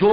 2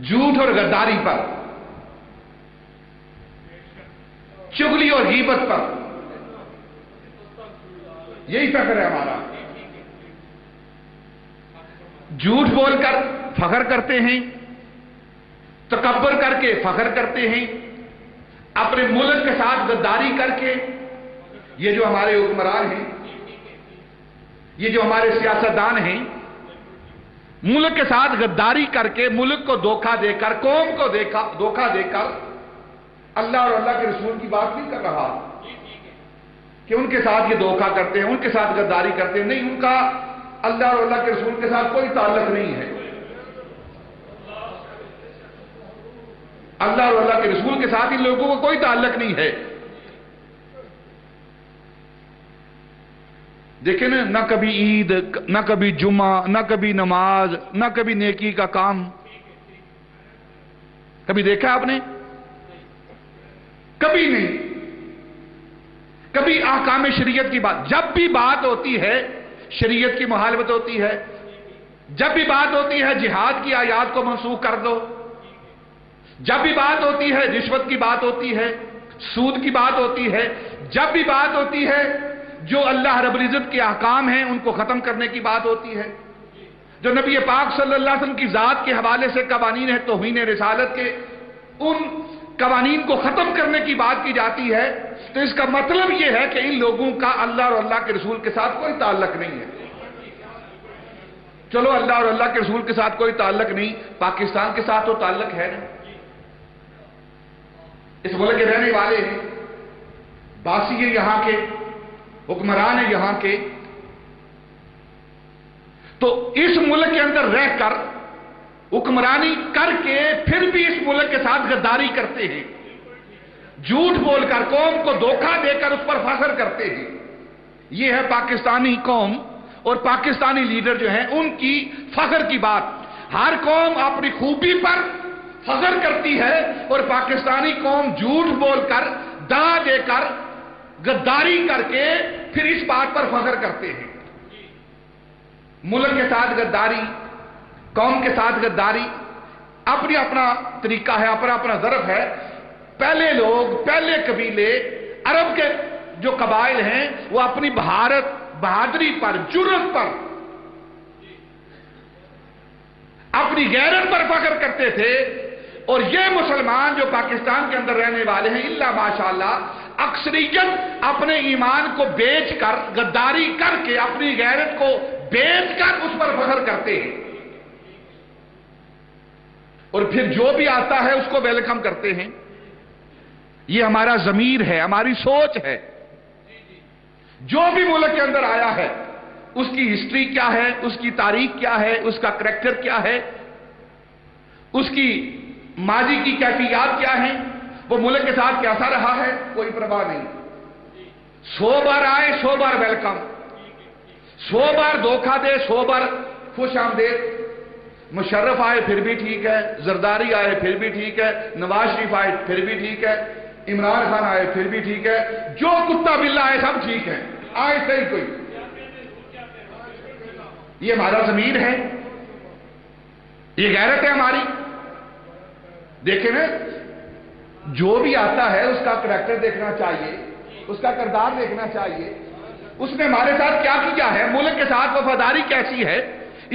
جھوٹ اور غداری پر، چغلی اور غیبت پر، یہی فخر ہے ہمارا۔ جھوٹ بول کر فخر کرتے ہیں، تکبر کر کے فخر کرتے ہیں، اپنے ملک کے ساتھ غداری کر کے۔ یہ جو ہمارے حکمران ہیں، یہ جو ہمارے سیاستدان ہیں، ملک کے ساتھ غداری کر کے، ملک کو دھوکہ دے کر، قوم کو دھوکہ دے کر اللہ اور اللہ کے رسول کی بات نہیں کر رہا کہ ان کے ساتھ یہ دھوکہ کرتے ہیں، ان کے ساتھ غداری کرتے ہیں۔ نہیں، ان کا اللہ اور اللہ کے رسول کے ساتھ کوئی تعلق نہیں ہے۔ اللہ اور اللہ کے رسول کے ساتھ ان لوگوں کو کوئی تعلق نہیں ہے۔ دیکھیں نا، نہ کبھی عید، نہ کبھی جمعہ، نہ کبھی نماز، نہ کبھی نیکی کا کام۔ کبھی دیکھا آپ نے؟ کبھی نہیں۔ کبھی احکام شریعت کی بات، جب بھی بات ہوتی ہے شریعت کی مخالفت ہوتی ہے، جب بھی بات ہوتی ہے جہاد کی آیات کو منسوخ کر دو، جب بھی بات ہوتی ہے رشوت کی بات ہوتی ہے، سود کی بات ہوتی ہے، جب بھی بات ہوتی ہے جو اللہ رب العزت کے احکام ہیں ان کو ختم کرنے کی بات ہوتی ہے، جو نبی پاک صلی اللہ علیہ وسلم کی ذات کے حوالے سے قوانین ہیں توہین رسالت کے، ان قوانین کو ختم کرنے کی بات کی جاتی ہے، تو اس کا مطلب یہ ہے کہ ان لوگوں کا اللہ اور اللہ کے رسول کے ساتھ کوئی تعلق نہیں ہے۔ چلو اللہ اور اللہ کے رسول کے ساتھ کوئی تعلق نہیں، پاکستان کے ساتھ تو تعلق ہے نا، اس ملک کے رہنے والے ہیں، باسی ہیں یہاں کے، حکمران ہیں یہاں کے، تو اس ملک کے اندر رہ کر حکمرانی کر کے پھر بھی اس ملک کے ساتھ غداری کرتے ہیں، جھوٹ بول کر قوم کو دھوکہ دے کر اس پر فخر کرتے ہیں۔ یہ ہے پاکستانی قوم اور پاکستانی لیڈر جو ہیں ان کی فخر کی بات۔ ہر قوم اپنی خوبی پر فخر کرتی ہے اور پاکستانی قوم جھوٹ بول کر، دعا دے کر، غداری کر کے پھر اس بات پر فخر کرتے ہیں۔ ملک کے ساتھ غداری، قوم کے ساتھ غداری اپنا طریقہ ہے، اپنا ظرف ہے۔ پہلے لوگ، پہلے قبیلے، عرب کے جو قبائل ہیں وہ اپنی بہادری پر، جرأت پر، اپنی غیرت پر فخر کرتے تھے، اور یہ مسلمان جو پاکستان کے اندر رہنے والے ہیں الا ماشاءاللہ اکثریت اپنے ایمان کو بیچ کر، غداری کر کے، اپنی غیرت کو بیچ کر اس پر فخر کرتے ہیں، اور پھر جو بھی آتا ہے اس کو ویلکم کرتے ہیں۔ یہ ہمارا ضمیر ہے، ہماری سوچ ہے۔ جو بھی ملک کے اندر آیا ہے اس کی ہسٹری کیا ہے، اس کی تاریخ کیا ہے، اس کا کریکٹر کیا ہے، اس کی ماضی کی کیفیات کیا ہیں، وہ ملک کے ساتھ کیسا رہا ہے، کوئی پرواہ نہیں۔ 100 بار آئے 100 بار ویلکم، 100 بار دھوکہ دے 100 بار خوش آمدید۔ مشرف آئے پھر بھی ٹھیک ہے، زرداری آئے پھر بھی ٹھیک ہے، نواز شریف آئے پھر بھی ٹھیک ہے، عمران خان آئے پھر بھی ٹھیک ہے، جو کتا بلا آئے سب ٹھیک ہے، آئے صحیح کوئی۔ یہ ہمارا ضمیر ہے، یہ غیرت ہے ہماری۔ دیکھیں نا، جو بھی آتا ہے اس کا کریکٹر دیکھنا چاہیے، اس کا کردار دیکھنا چاہیے، اس نے ہمارے ساتھ کیا کیا ہے، ملک کے ساتھ وفاداری کیسی ہے،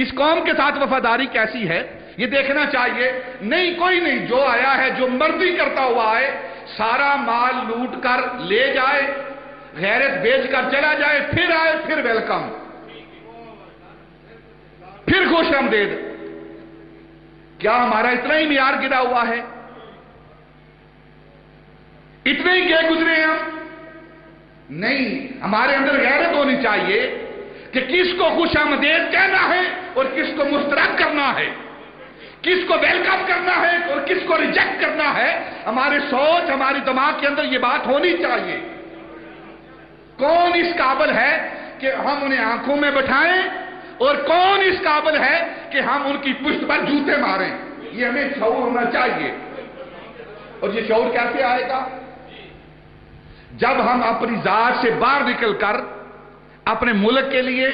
اس قوم کے ساتھ وفاداری کیسی ہے، یہ دیکھنا چاہیے۔ نہیں، کوئی نہیں، جو آیا ہے جو مرضی کرتا ہوا آئے، سارا مال لوٹ کر لے جائے، غیرت بیچ کر چلا جائے، پھر آئے پھر ویلکم، پھر خوش آمدید۔ کیا ہمارا اتنا ہی معیار گرا ہوا ہے؟ اتنے ہی گئے گزرے ہیں ہم؟ نہیں، ہمارے اندر غیرت ہونی چاہیے کہ کس کو خوش آمدید کہنا ہے اور کس کو مسترد کرنا ہے، کس کو ویلکم کرنا ہے اور کس کو ریجیکٹ کرنا ہے۔ ہماری سوچ، ہماری دماغ کے اندر یہ بات ہونی چاہیے۔ کون اس قابل ہے کہ ہم انہیں آنکھوں میں بٹھائیں، اور کون اس قابل ہے کہ ہم ان کی پشت پر جوتے ماریں؟ یہ ہمیں شعور ہونا چاہیے۔ اور یہ شعور کیسے آئے گا؟ جب ہم اپنی ذات سے باہر نکل کر اپنے ملک کے لیے،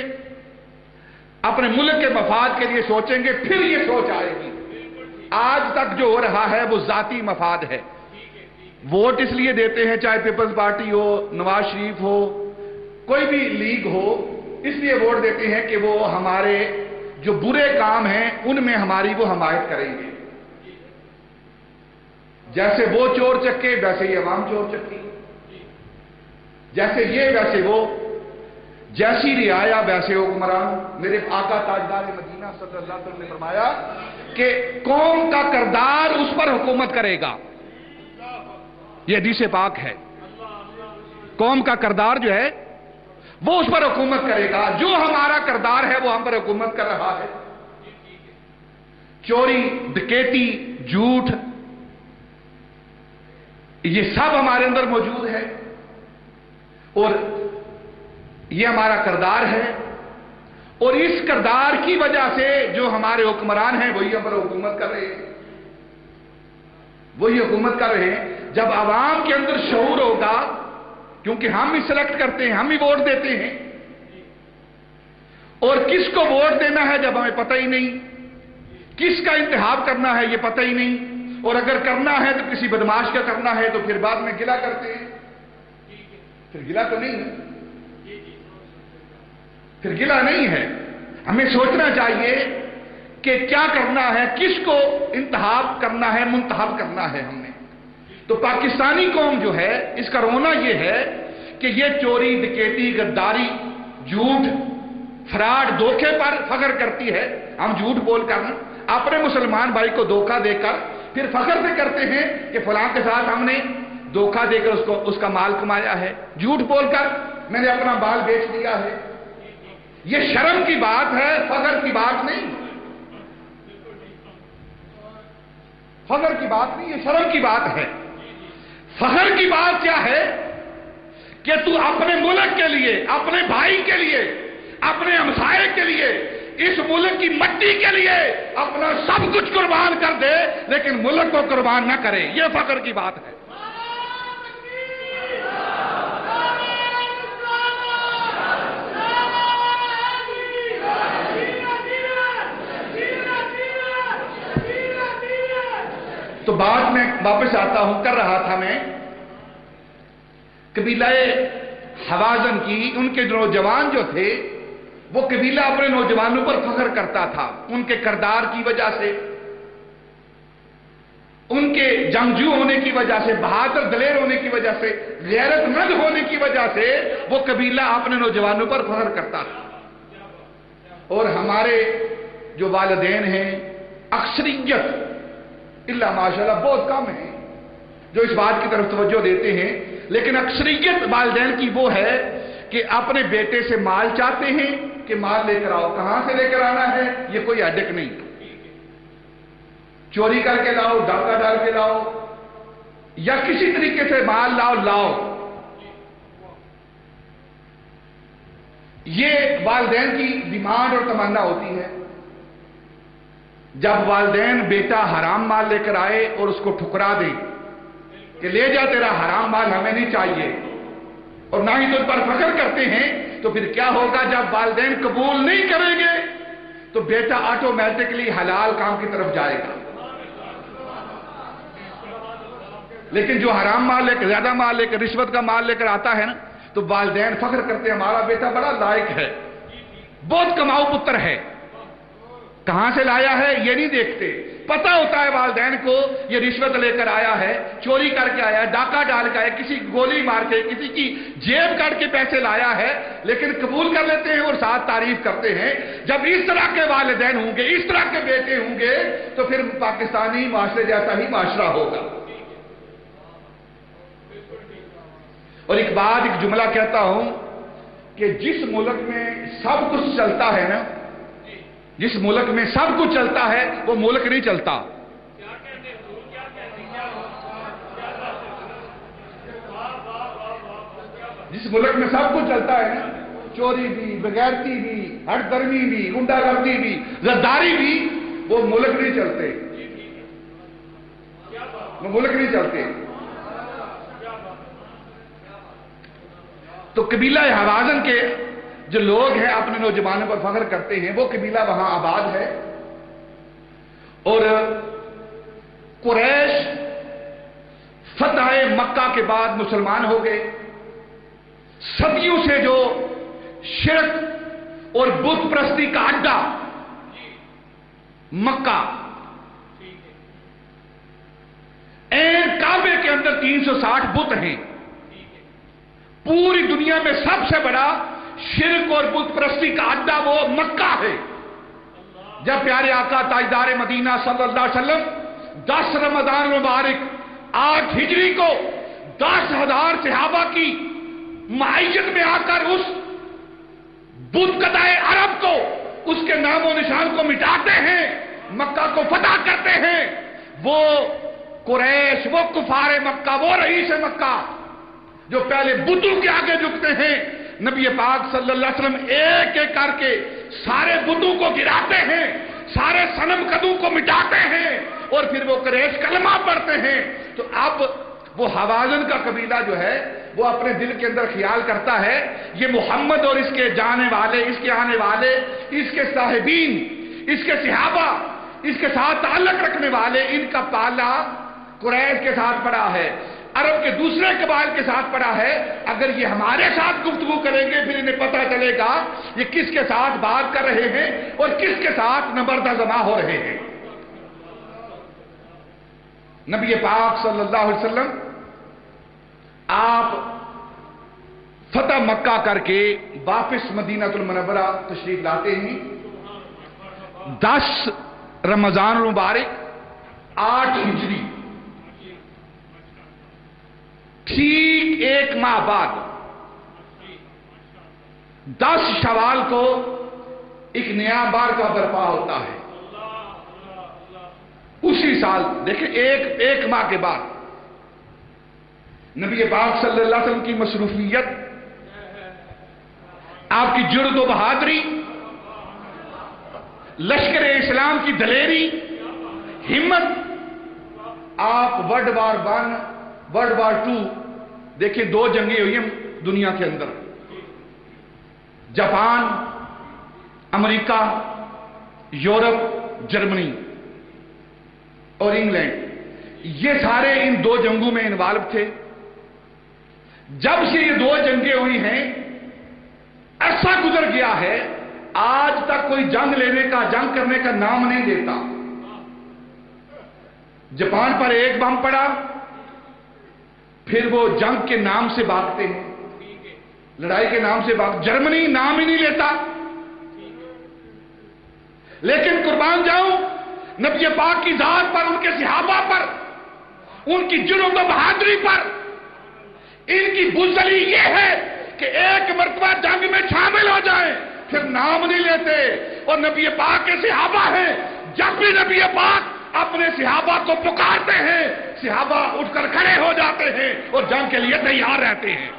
اپنے ملک کے مفاد کے لیے سوچیں گے، پھر یہ سوچ آئے گی۔ آج تک جو ہو رہا ہے وہ ذاتی مفاد ہے. ووٹ اس لیے دیتے ہیں، چاہے پیپلز پارٹی ہو، نواز شریف ہو، کوئی بھی لیگ ہو، اس لیے ووٹ دیتے ہیں کہ وہ ہمارے جو برے کام ہیں ان میں ہماری وہ حمایت کریں گے. جیسے وہ چور چکے ویسے یہ عوام چور چکی، جیسے یہ ویسے وہ، جیسی رعایا ویسے حکمران. میرے آقا تاجدار مدینہ صلی اللہ علیہ وسلم نے فرمایا کہ قوم کا کردار اس پر حکومت کرے گا. یہ حدیث پاک ہے. قوم کا کردار جو ہے وہ اس پر حکومت کرے گا. جو ہمارا کردار ہے وہ ہم پر حکومت کر رہا ہے. چوری، ڈکیتی، جھوٹ، یہ سب ہمارے اندر موجود ہے اور یہ ہمارا کردار ہے. اور اس کردار کی وجہ سے جو ہمارے حکمران ہیں وہی ہم پر حکومت کر رہے ہیں، وہی حکومت کر رہے ہیں. جب عوام کے اندر شعور ہوگا، کیونکہ ہم ہی سلیکٹ کرتے ہیں، ہم ہی ووٹ دیتے ہیں، اور کس کو ووٹ دینا ہے جب ہمیں پتہ ہی نہیں، کس کا انتخاب کرنا ہے یہ پتہ ہی نہیں، اور اگر کرنا ہے تو کسی بدماش کا کرنا ہے تو پھر بعد میں گلہ کرتے ہیں. پھر گلہ تو نہیں ہے، پھر گلہ نہیں ہے. ہمیں سوچنا چاہیے کہ کیا کرنا ہے، کس کو انتخاب کرنا ہے، منتخب کرنا ہے ہم نے. تو پاکستانی قوم جو ہے اس کا رونا یہ ہے کہ یہ چوری، ڈکیتی، غداری، جھوٹ، فراڈ، دھوکے پر فخر کرتی ہے. ہم جھوٹ بول کر اپنے مسلمان بھائی کو دھوکہ دے کر پھر فخر سے کرتے ہیں کہ فلاں کے ساتھ ہم نے دھوکہ دے کر اس کا مال کمایا ہے، جھوٹ بول کر میں نے اپنا مال بیچ دیا ہے. یہ شرم کی بات ہے، فخر کی بات نہیں. فخر کی بات نہیں، یہ شرم کی بات ہے. فخر کی بات کیا ہے کہ تو اپنے ملک کے لیے، اپنے بھائی کے لیے، اپنے ہمسائے کے لیے، اس ملک کی مٹی کے لیے اپنا سب کچھ قربان کر دے لیکن ملک کو قربان نہ کرے. یہ فخر کی بات ہے. تو بات میں واپس آتا ہوں، کر رہا تھا میں قبیلہ حوازن کی. ان کے نوجوان جو تھے وہ قبیلہ اپنے نوجوانوں پر فخر کرتا تھا، ان کے کردار کی وجہ سے، ان کے جنگجو ہونے کی وجہ سے، بہادر دلیر ہونے کی وجہ سے، غیرت مند ہونے کی وجہ سے وہ قبیلہ اپنے نوجوانوں پر فخر کرتا تھا. اور ہمارے جو والدین ہیں اکثریت اللہ ماشاءاللہ بہت کم ہیں جو اس بات کی طرف توجہ دیتے ہیں، لیکن اکثریت والدین کی وہ ہے کہ اپنے بیٹے سے مال چاہتے ہیں کہ مال لے کر آؤ. کہاں سے لے کر آنا ہے یہ کوئی ہیڈک نہیں، چوری کر کے لاؤ، ڈاکہ ڈال کے لاؤ، یا کسی طریقے سے مال لاؤ. یہ والدین کی ڈیمانڈ اور تمنا ہوتی ہے. جب والدین بیٹا حرام مال لے کر آئے اور اس کو ٹھکرا دیں کہ لے جا تیرا حرام مال ہمیں نہیں چاہیے، اور نہ ہی تجھ پر فخر کرتے ہیں، تو پھر کیا ہوگا جب والدین قبول نہیں کریں گے تو بیٹا آٹومیٹکلی حلال کام کی طرف جائے گا. لیکن جو حرام مال لے کر، زیادہ مال لے کر، رشوت کا مال لے کر آتا ہے نا، تو والدین فخر کرتے ہیں ہمارا بیٹا بڑا لائق ہے، بہت کماؤ پتر ہے. کہاں سے لایا ہے یہ نہیں دیکھتے. پتہ ہوتا ہے والدین کو یہ رشوت لے کر آیا ہے، چوری کر کے آیا ہے، ڈاکہ ڈال کے آیا، کسی گولی مار کے، کسی کی جیب کاٹ کے پیسے لایا ہے، لیکن قبول کر لیتے ہیں اور ساتھ تعریف کرتے ہیں. جب اس طرح کے والدین ہوں گے، اس طرح کے بیٹے ہوں گے تو پھر پاکستانی معاشرے جیسا ہی معاشرہ ہوگا. اور ایک بات، ایک جملہ کہتا ہوں کہ جس ملک میں سب کچھ چلتا ہے نا، جس ملک میں سب کچھ چلتا ہے وہ ملک نہیں چلتا. جس ملک میں سب کچھ چلتا ہے نا، چوری بھی، بغیرتی بھی، ہٹ درمی بھی، گنڈا گردی بھی، غداری بھی، وہ ملک نہیں چلتے، وہ ملک نہیں چلتے. تو قبیلہ حوازن کے جو لوگ ہیں اپنے نوجوانوں پر فخر کرتے ہیں، وہ قبیلہ وہاں آباد ہے. اور قریش فتح مکہ کے بعد مسلمان ہو گئے. صدیوں سے جو شرک اور بت پرستی کا اڈا مکہ، این کعبے کے اندر 360 بت ہیں. پوری دنیا میں سب سے بڑا شرک اور بت پرستی کا اڈا وہ مکہ ہے. جب پیارے آقا تاجدار مدینہ صلی اللہ علیہ وسلم 10 رمضان المبارک 8 ہجری کو 10,000 صحابہ کی معیت میں آ کر اس بت قدائے عرب کو، اس کے نام و نشان کو مٹاتے ہیں، مکہ کو فتح کرتے ہیں. وہ قریش، وہ کفار مکہ، وہ رئیس مکہ جو پہلے بتوں کے آگے جھکتے ہیں، نبی پاک صلی اللہ علیہ وسلم ایک ایک کر کے سارے بتوں کو گراتے ہیں، سارے صنم قدوں کو مٹاتے ہیں، اور پھر وہ قریش کلمہ پڑھتے ہیں. تو اب وہ حوازن کا قبیلہ جو ہے وہ اپنے دل کے اندر خیال کرتا ہے یہ محمد اور اس کے جانے والے، اس کے آنے والے، اس کے صاحبین، اس کے صحابہ، اس کے ساتھ تعلق رکھنے والے، ان کا پالا قریش کے ساتھ پڑا ہے، عرب کے دوسرے قبائل کے ساتھ پڑا ہے. اگر یہ ہمارے ساتھ گفتگو کریں گے پھر انہیں پتہ چلے گا یہ کس کے ساتھ بات کر رہے ہیں اور کس کے ساتھ نبردہ جمع ہو رہے ہیں. نبی پاک صلی اللہ علیہ وسلم آپ فتح مکہ کر کے واپس مدینہ المنورہ تشریف لاتے ہیں. 10 رمضان المبارک 8 ہجری، ٹھیک 1 ماہ بعد 10 شوال کو ایک نیا بار کا برپا ہوتا ہے. اسی سال دیکھیں ایک ماہ کے بعد نبی پاک صلی اللہ علیہ وسلم کی مصروفیت، آپ کی جرأت و بہادری، لشکر اسلام کی دلیری، ہمت. آپ ورلڈ وار 1، ورلڈ وار 2 دیکھیں، 2 جنگیں ہوئی ہیں دنیا کے اندر. جاپان، امریکہ، یورپ، جرمنی اور انگلینڈ، یہ سارے ان 2 جنگوں میں انوالو تھے. جب سے یہ 2 جنگیں ہوئی ہیں عرصہ گزر گیا ہے، آج تک کوئی جنگ لینے کا، جنگ کرنے کا نام نہیں لیتا. جاپان پر ایک بم پڑا، پھر وہ جنگ کے نام سے بھاگتے ہیں، لڑائی کے نام سے جرمنی نام ہی نہیں لیتا. لیکن قربان جاؤں نبی پاک کی ذات پر، ان کے صحابہ پر، ان کی جرأت و بہادری پر ان کی بزدلی یہ ہے کہ ایک مرتبہ جنگ میں شامل ہو جائیں پھر نام نہیں لیتے. اور نبی پاک کے صحابہ ہیں، جب بھی نبی پاک اپنے صحابہ کو پکارتے ہیں صحابہ اٹھ کر کھڑے ہو جاتے ہیں اور جنگ کے لیے تیار رہتے ہیں.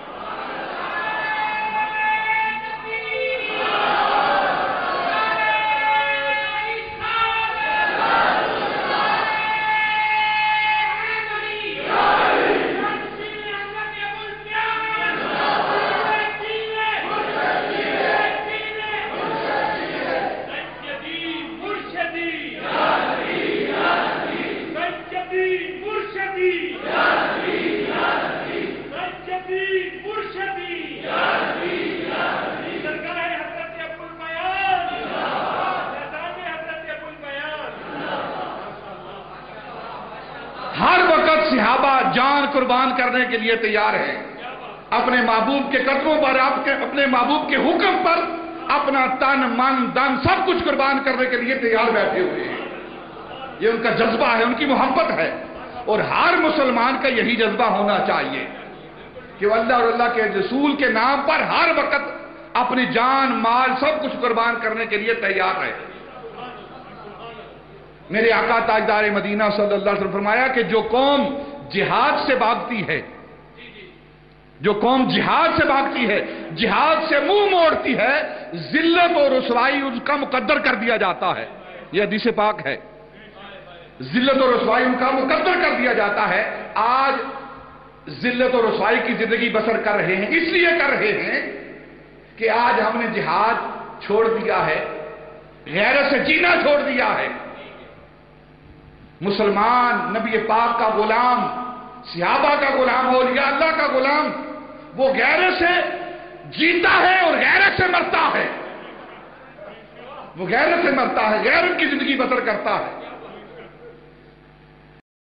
جان قربان کرنے کے لیے تیار ہے، اپنے محبوب کے قدموں پر، اپنے محبوب کے حکم پر اپنا تن من دن سب کچھ قربان کرنے کے لیے تیار بیٹھے ہوئے ہیں. یہ ان کا جذبہ ہے، ان کی محبت ہے، اور ہر مسلمان کا یہی جذبہ ہونا چاہیے کہ وہ اللہ اور اللہ کے رسول کے نام پر ہر وقت اپنی جان مال سب کچھ قربان کرنے کے لیے تیار ہے. میرے آقا تاجدار مدینہ صلی اللہ علیہ وسلم فرمایا کہ جو قوم جہاد سے بھاگتی ہے، جو قوم جہاد سے بھاگتی ہے، جہاد سے منہ موڑتی ہے، ذلت اور رسوائی ان کا مقدر کر دیا جاتا ہے. یہ حدیث پاک ہے، ذلت اور رسوائی ان کا مقدر کر دیا جاتا ہے. آج ذلت اور رسوائی کی زندگی بسر کر رہے ہیں، اس لیے کر رہے ہیں کہ آج ہم نے جہاد چھوڑ دیا ہے، غیرت سے جینا چھوڑ دیا ہے. مسلمان نبی پاک کا غلام، صحابہ کا غلام، اولیاء اللہ کا غلام، وہ غیرت سے جیتا ہے اور غیرت سے مرتا ہے، وہ غیرت سے مرتا ہے، غیرت کی زندگی بسر کرتا ہے۔